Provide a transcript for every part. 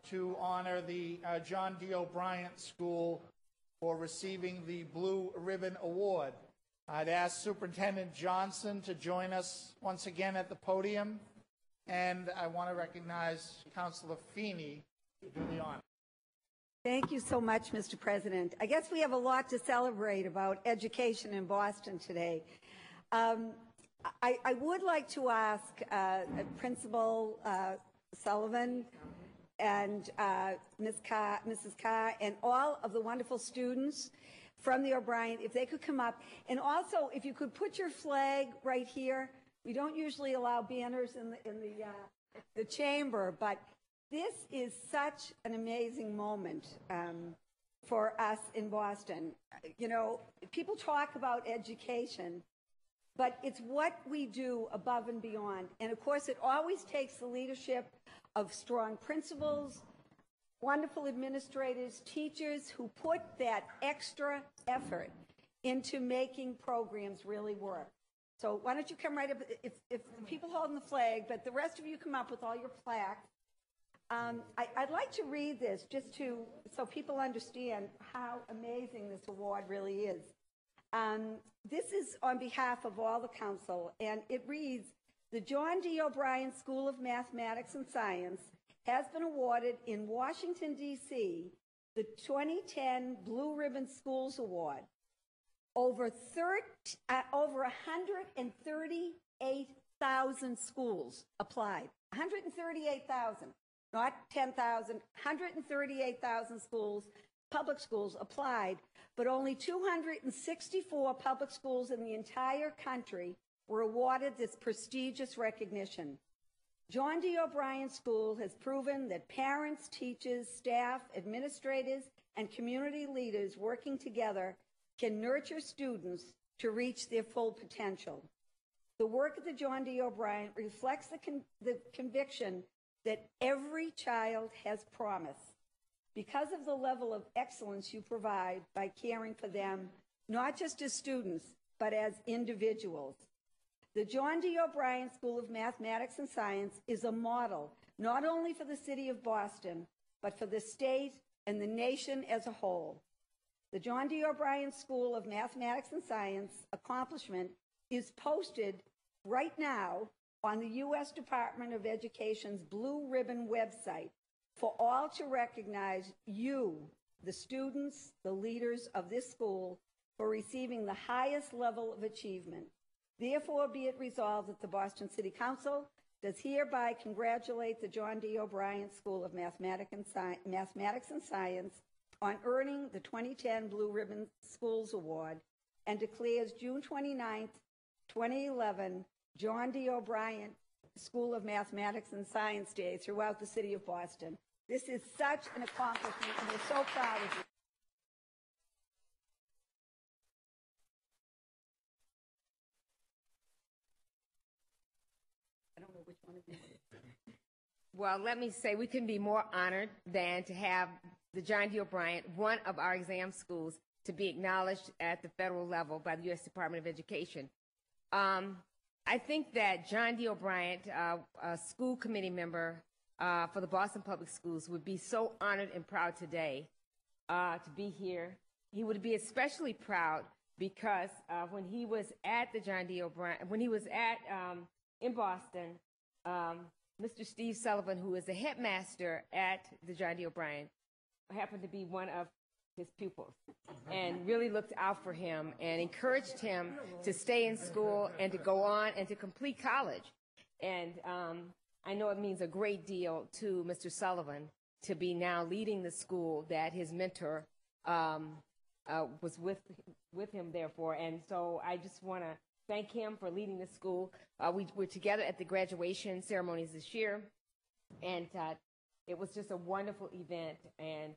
to honor the John D. O'Brien School for receiving the Blue Ribbon Award. I'd ask Superintendent Johnson to join us once again at the podium, and I want to recognize Councilor Feeney to do the honor. Thank you so much, Mr. President. I guess we have a lot to celebrate about education in Boston today. I would like to ask Principal Sullivan and Mrs. Carr and all of the wonderful students from the O'Brien, if they could come up. And also, if you could put your flag right here. We don't usually allow banners in the chamber, but this is such an amazing moment for us in Boston. You know, people talk about education, but it's what we do above and beyond. And of course, it always takes the leadership of strong principals, wonderful administrators, teachers who put that extra effort into making programs really work. So why don't you come right up, if the people holding the flag, but the rest of you come up with all your plaques. I'd like to read this just so people understand how amazing this award really is. This is on behalf of all the council, and it reads, the John D. O'Brien School of Mathematics and Science has been awarded in Washington, D.C., the 2010 Blue Ribbon Schools Award. Over 138,000 schools applied. 138,000, not 10,000, 138,000 schools, public schools applied, but only 264 public schools in the entire country were awarded this prestigious recognition. John D. O'Brien School has proven that parents, teachers, staff, administrators, and community leaders working together can nurture students to reach their full potential. The work at the John D. O'Brien reflects the conviction that every child has promise because of the level of excellence you provide by caring for them, not just as students, but as individuals. The John D. O'Brien School of Mathematics and Science is a model not only for the city of Boston, but for the state and the nation as a whole. The John D. O'Brien School of Mathematics and Science accomplishment is posted right now on the U.S. Department of Education's Blue Ribbon website for all to recognize you, the students, the leaders of this school, for receiving the highest level of achievement. Therefore, be it resolved that the Boston City Council does hereby congratulate the John D. O'Brien School of Mathematics and Science on earning the 2010 Blue Ribbon Schools Award and declares June 29th, 2011, John D. O'Brien School of Mathematics and Science Day throughout the city of Boston. This is such an accomplishment, and we're so proud of you. I don't know which one of you. Well, let me say we couldn't be more honored than to have the John D. O'Brien, one of our exam schools, to be acknowledged at the federal level by the U.S. Department of Education. I think that John D. O'Brien, a school committee member for the Boston Public Schools, would be so honored and proud today to be here. He would be especially proud because when he was at the John D. O'Brien, when he was at in Boston, Mr. Steve Sullivan, who is the headmaster at the John D. O'Brien, happened to be one of his pupils and really looked out for him and encouraged him to stay in school and to go on and to complete college. And I know it means a great deal to Mr. Sullivan to be now leading the school that his mentor was with him there for. And so I just want to thank him for leading the school. We were together at the graduation ceremonies this year, and it was just a wonderful event, and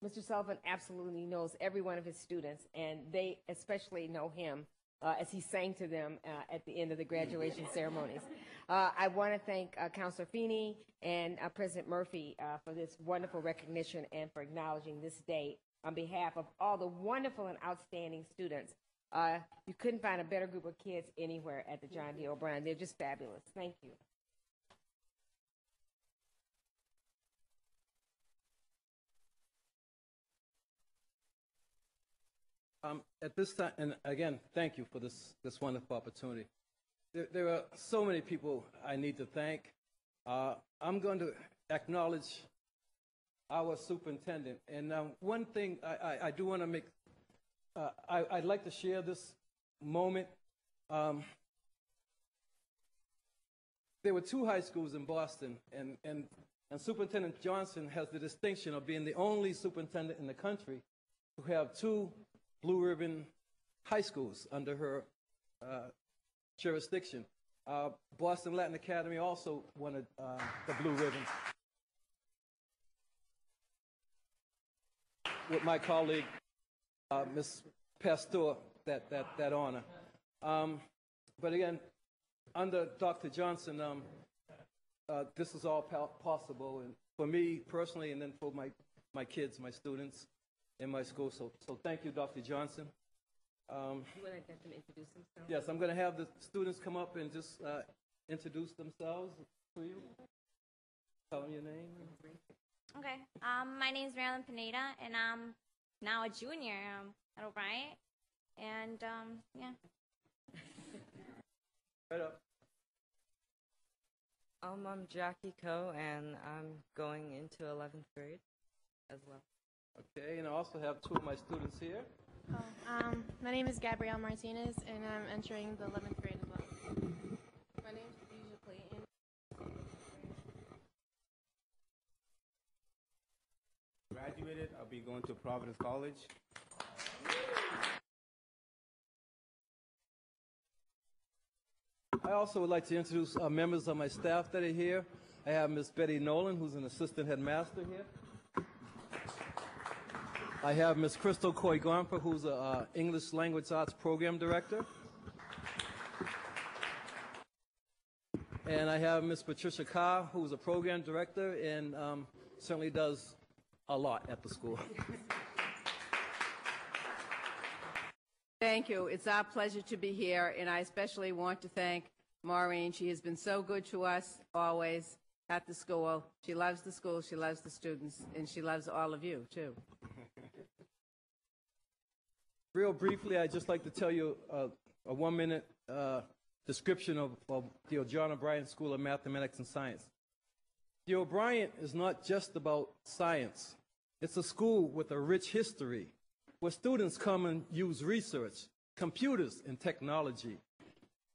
Mr. Sullivan absolutely knows every one of his students, and they especially know him as he sang to them at the end of the graduation ceremonies. I want to thank Councilor Feeney and President Murphy for this wonderful recognition and for acknowledging this day on behalf of all the wonderful and outstanding students. You couldn't find a better group of kids anywhere at the John D. O'Brien. They're just fabulous. Thank you. At this time, and again, thank you for this wonderful opportunity. There are so many people I need to thank. I'm going to acknowledge our superintendent. And one thing I do want to make, I'd like to share this moment. There were 2 high schools in Boston, and Superintendent Johnson has the distinction of being the only superintendent in the country who have 2 blue ribbon high schools under her jurisdiction. Boston Latin Academy also wanted the blue ribbon. With my colleague, Ms. Pastor, that honor. But again, under Dr. Johnson, this is all possible, and for me personally, and then for my kids, my students in my school. So thank you, Dr. Johnson. You want to let them introduce themselves? Yes, I'm going to have the students come up and just introduce themselves to you. Tell them your name. Okay. My name is Marilyn Pineda, and I'm now a junior at O'Brien. And, yeah. Right up. I'm Jackie Coe, and I'm going into 11th grade as well. Okay, and I also have 2 of my students here. My name is Gabrielle Martinez, and I'm entering the 11th grade as well. My name is Deja Clayton. Graduated, I'll be going to Providence College. I also would like to introduce members of my staff that are here. I have Ms. Betty Nolan, who's an assistant headmaster here. I have Ms. Crystal Coy-Gomper, who's an English Language Arts Program Director. And I have Ms. Patricia Carr, who's a Program Director and certainly does a lot at the school. Thank you. It's our pleasure to be here, and I especially want to thank Maureen. She has been so good to us always at the school. She loves the school, she loves the students, and she loves all of you, too. Real briefly, I'd just like to tell you a 1-minute description of the John O'Brien School of Mathematics and Science. The O'Brien is not just about science. It's a school with a rich history where students come and use research, computers, and technology.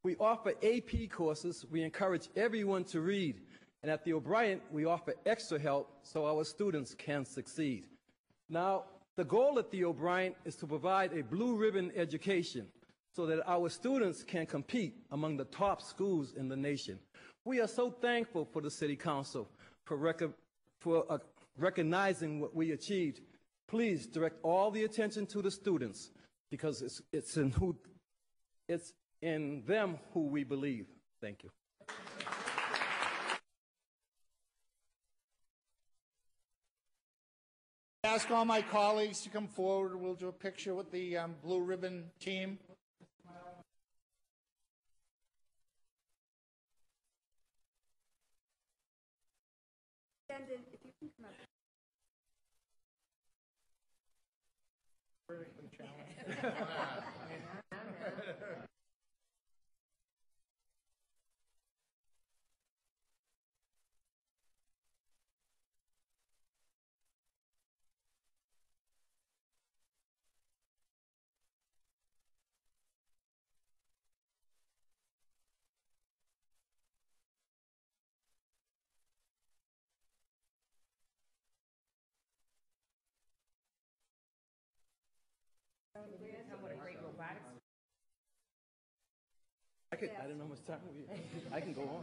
We offer AP courses. We encourage everyone to read. And at the O'Brien, we offer extra help so our students can succeed. Now, the goal at the O'Brien is to provide a blue ribbon education so that our students can compete among the top schools in the nation. We are so thankful for the City Council for recognizing what we achieved. Please direct all the attention to the students because it's in them who we believe. Thank you. Ask all my colleagues to come forward. We'll do a picture with the blue ribbon team. Superintendent, if you can come up. I didn't know how much time I can go on.